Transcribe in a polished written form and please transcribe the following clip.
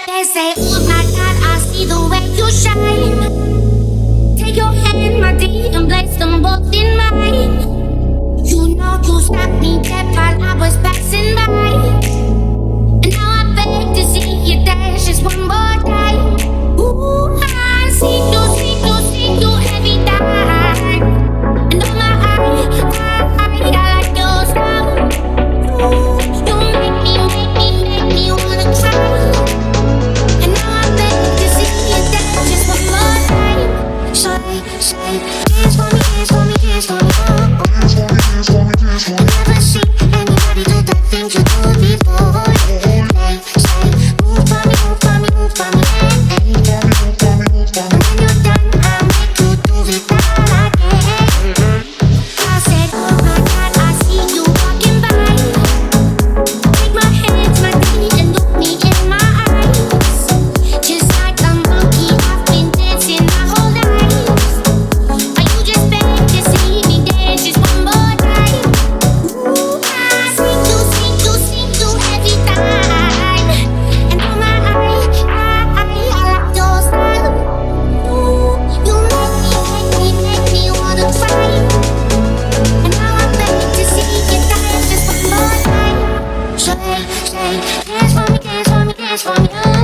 They say, oh my God, I see the way you shine. Take your hand, my dear, and place them both in mine. You know you stopped me dead while I was passing by. And now I beg to see you dance just one more time. Ooh, I see you every time. And oh my, I like your style. Ooh, you make me wanna cry. And now I beg to see you dance just one more time. Say, dance for me, dance for me, dance for me, oh, oh. I never seen anybody do the things you do before. Say, move for me, move for me, move for me, hey. And when you're done, I'll make you do it all again. I said, oh my God, I see you walking by. Take my hands, my feet, and look me in my eyes. Just like a monkey, I've been dancing my whole life. Are you just begging to see me dance just one more time? Ooh, I see you every time. And oh my, I like your style. Ooh, you make me wanna cry. And now I beg to see you dance just one more time. Say, dance for me, dance for me, dance for me.